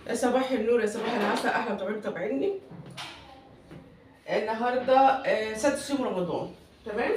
يا صباح النور يا صباح العسل، اهلا طبعا متابعيني. النهارده سادس يوم رمضان. تمام.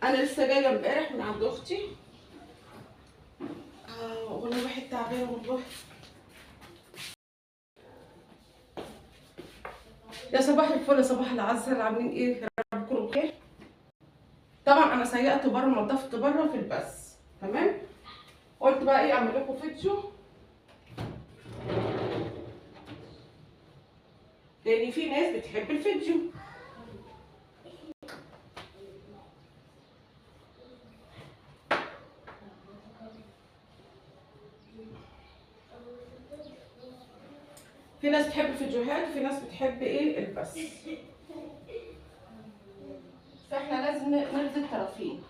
انا لسه جايه امبارح من عند اختي. والله الواحد تعبان والله. يا صباح الفل يا صباح العسل، عاملين ايه؟ يا رب تكونوا بخير. طبعا انا سيقت بره، نضفت بره في البث. تمام. قلت بقى ايه، اعمل لكم فيديو لان في ناس بتحب الفيديو. في ناس بتحب الفيديوهات وفي ناس بتحب ايه، البث. فاحنا لازم نرضي الطرفين.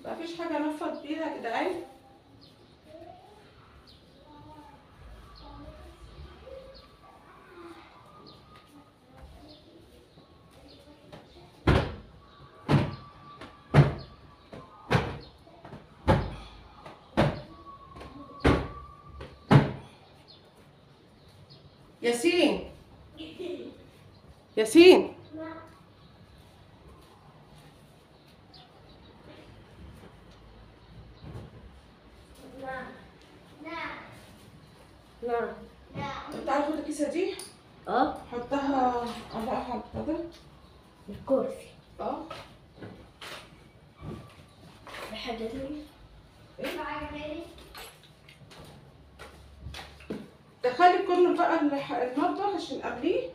مفيش حاجه انفض بيها يا جدعان. ياسين ياسين، نعم. انت عارف خد الكيسه دي، حطها على ده الكرسي. اه. بحاجة تانية؟ ايه؟ دخلي الكورن بقى المطبخ عشان قبليه.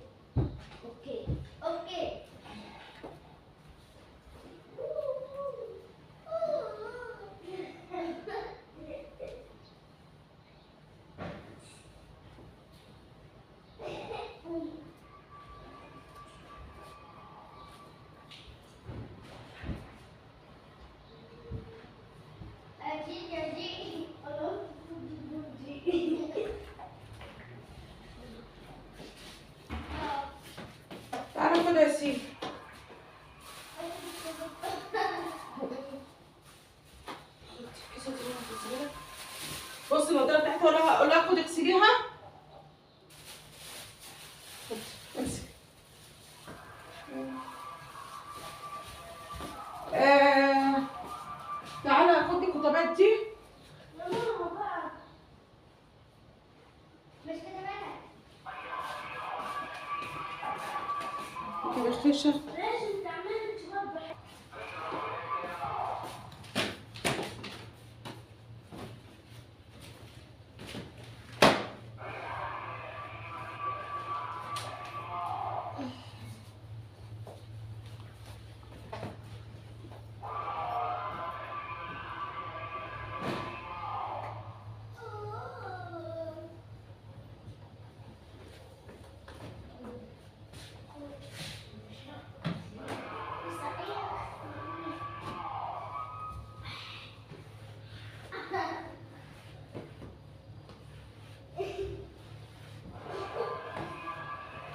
اوكي اوكي. تعالى خد يا ياسين. بصي النضاره بتاعتها، اقول لها خد اغسليها. امسك. تعالى خد الكتابات دي. الخيشه.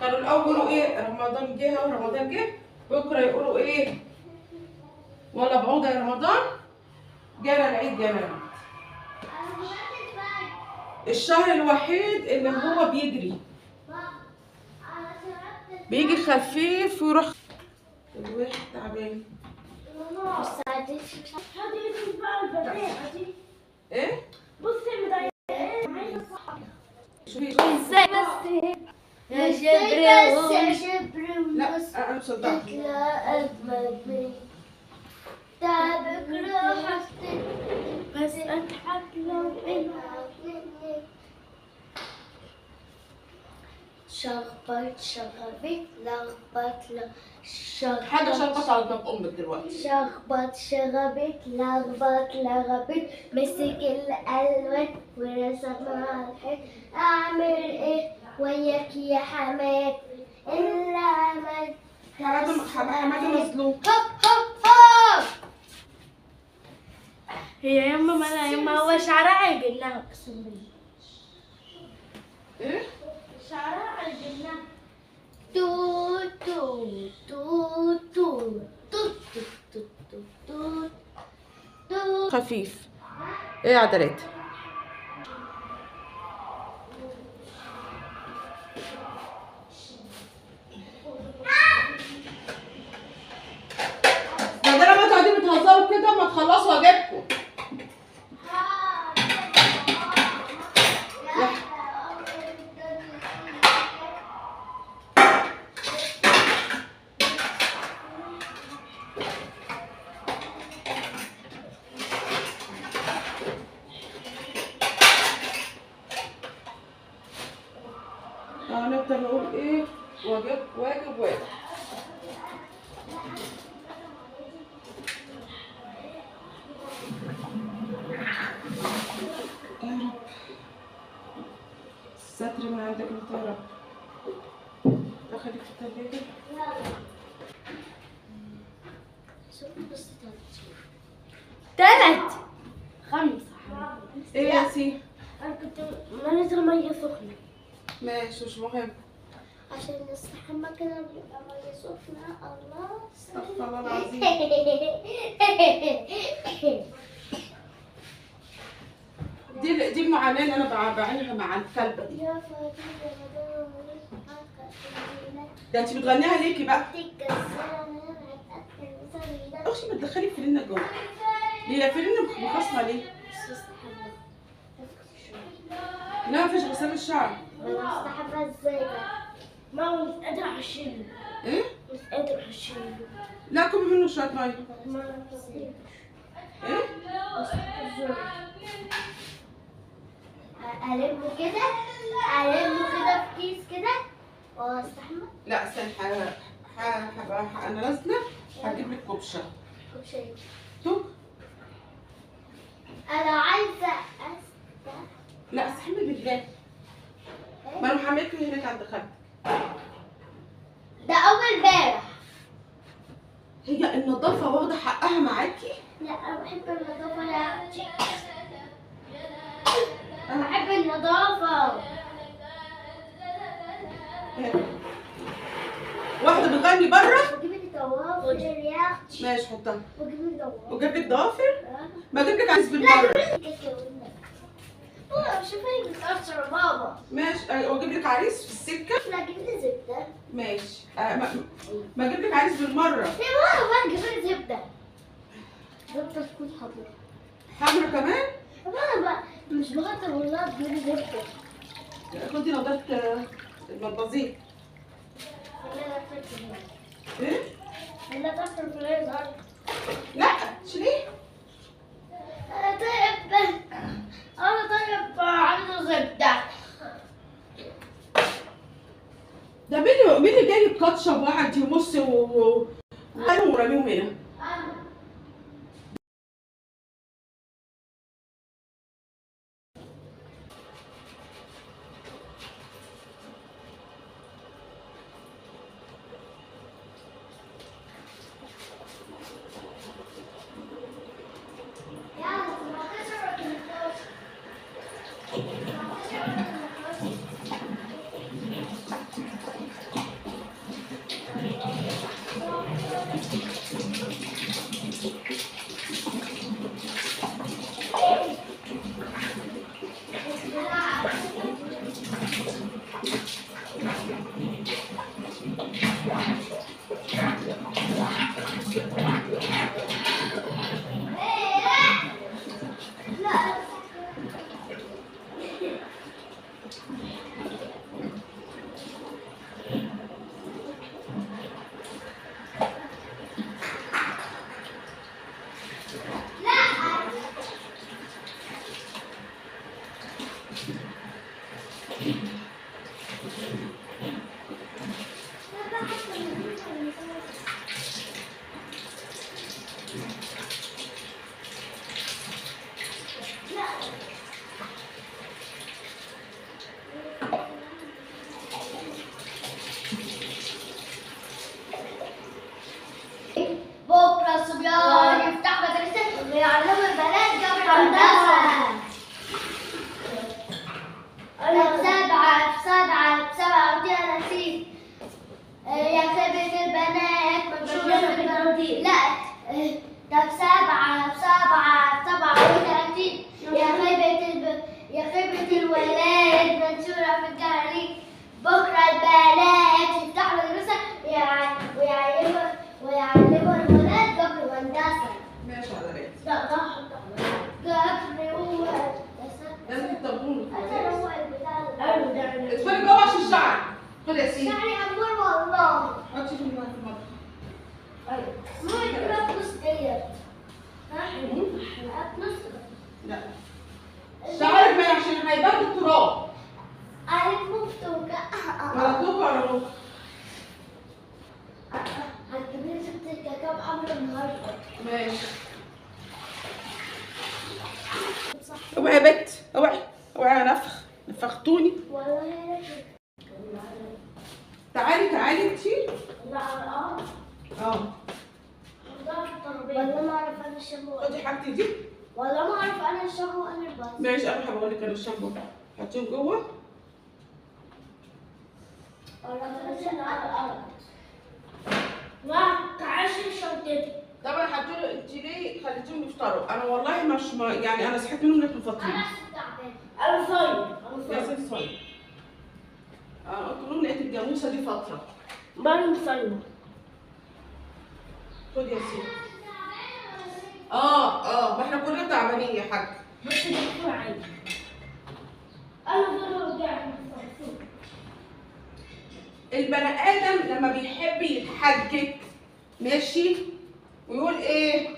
كانوا الاول يقولوا ايه، رمضان جه ورمضان جه، بكره يقولوا ايه، ولا بعوضه يا رمضان، جانا العيد جانا العيد. الشهر الوحيد اللي هو بيجي خفيف ويروح الواحد تعبان. ايه؟ بصي شوفي ازاي بس يا شبري لا انا مصدقك. لا اجمل من تعبك راحتك بس اضحك لو انها شخبط شغبت لخبط حاجه شربت على دماغ امك دلوقتي. شخبط شغبت لخبط مسك الألوان ورسم على الحيط. أعمل إيه وياك يا حماد اللي عمل حماده مظلوم. هوب هوب هوب هي يما مالها يما هو شعرها عجنها اقسم بالله. ايه؟ شعرها عجنها. تو تو تو تو تو تو تو تو تو. خفيف. ايه يا عدلات؟ ده لما تقعدي بتهزروا كده ما تخلصوا واجبكم. هنفضل نقول ايه؟ واجب واجب واجب. يا رب الستر من عندك انت يا رب. دخلي في التلاجة. تلات خمسة. ايه يا سي؟ أنا كنت منزل مية سخنة ماشي مش مهم. عشان نستحمى كده بيبقى مية سخنة. الله استغفر الله العظيم. دي المعاناة اللي انا بعانيها مع الكلبة دي. يا فاطمة ده انت بتغنيها ليكي بقى. تتكسر. اخشي ما تدخلي فيلينا جوه. ليه يا فيلينا مخصمة ليه؟ لا مفيش غسال الشعر. انا مستحبة ازاي بقى؟ ما هو مش قادر احشيله. ايه؟ مش قادر احشيله. لا كوبي منه شوية مية. ما بصير. ايه؟ ألمه كده في كيس كده واستحمى. لا استنى انا نازلة هجيب لك كوبشة. كوبشة. توك. انا عايزة لا استحمي بالله. ما انا محملك هناك عند خالتك. ده اول امبارح. هي النظافة واخدة حقها معاكي؟ لا انا بحب النظافة يا اختي. انا بحب النظافة. واحدة بتغني بره. وجيب لي ضوافر يا اختي. ماشي حطها. وجيب لي ضوافر. وجيب لك ضوافر؟ ما اجيب لك عريس بالمرة. بابا شوفي بتأثر بابا. ماشي واجيب لك عريس في السكة. لا جيب لي زبدة. ماشي ما اجيب لك عريس بالمرة. ليه بابا جيب لي زبدة. زبدة تكون حمرا. حمرا كمان؟ بابا مش بهزر والله تجيب لي زبدة. خدي نضارة المنبذين. خلينا نفكر هنا. ايه؟ خلينا نفكر في الهزار. لا شيليه. أنا طيب عنده زبدة. ده مين اللي جاي بكاتشب وقعد يمص ورميهم هنا؟ خد يا سيدي. شعري أمور والله. حطي في المطبخ. أيوة. مو الأكنس ديت. ها؟ الأكنس. لا. شعرك ما عشان هيبان التراب. عارف مفتوكة. ولا توكة ولا روكة. هتجيبلي ست الكاكاو بحمر النهارده. ماشي. اوعي يا بت، اوعي يا نفختوني. والله تعالي انتي. لا والله ما اعرف انا الشامبو. خدي حاجتي دي. والله ما اعرف انا الشامبو وانا الباص. ماشي انا هقول لك انا الشامبو. حطيهم جوه. ما تعالي شنطتي. طبعا هتقولوا انت ليه خليتيهم يفطروا؟ انا والله مش يعني انا صحيت منهم لقيتهم فاطرين. انا صايم. يا ست صايم. انا قلت لهم لقيت الجاموسه دي فتره. برضه صايمه. خد يا سيدي. ما احنا كلنا تعبانين يا حاج. بس الدكتور عادي. انا برضه رجعت البني ادم لما بيحب يتحجج ماشي ويقول ايه؟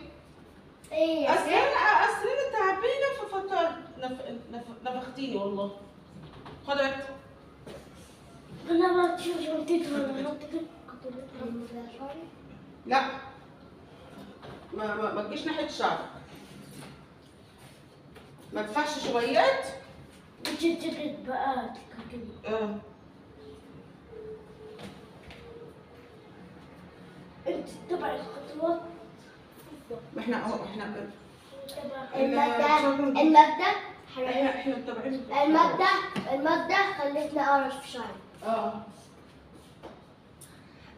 ايه اصل انا تعبانه ففطرت. نفختيني والله. خد يا بت. انا ما تشوف شنطتي ولا حطيت لا ما تجيش ناحيه شعرك. ما تدفعش شويات. بتشتت بقى كده. انت تبع الخطوات. احنا المادة احنا متابعين. المادة خلتني اعرف في شعري.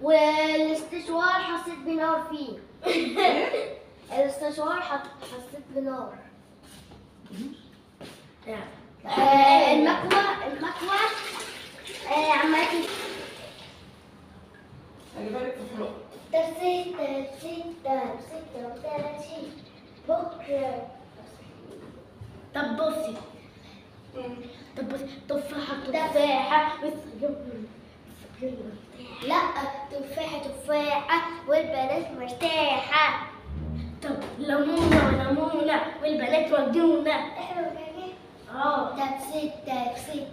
والاستشوار حسيت بنار فيه. الاستشوار حسيت بنار. المكوى عملت اجيبها لك في الحلقه. 36 بكره. طب بصي تفاحة لا تفاحة والبنات مرتاحة. طب ليمونة والبنات ودونا. احنا طب 36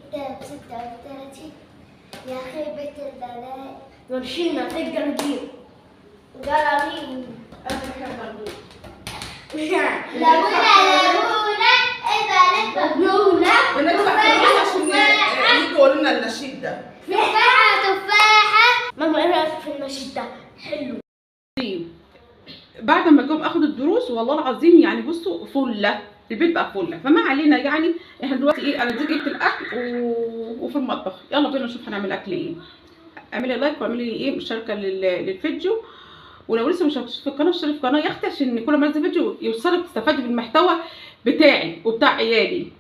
يا خيبة البنات. ورشينا في الجرجير. جرامين. انا بحب الغوص. ليمونة البنات مجنونة. بندفع فلوس عشان يجوا يقولوا لنا النشيد ده. تفاحة. ماما ايه رأيك في النشيد ده؟ حلو. بعد ما جم اخدوا الدروس والله العظيم يعني بصوا فله البيت بقى فله. فما علينا يعني احنا دلوقتي ايه، انا دي جبت الاكل وفي المطبخ. يلا بينا نشوف هنعمل اكل ايه. اعملي لايك واعملي ايه مشاركه للفيديو، ولو لسه مش في القناه اشتركي في القناه يا اختي عشان كل ما انزل فيديو يوصلك تستفادي بالمحتوى بتاعي وبتاع عيالي.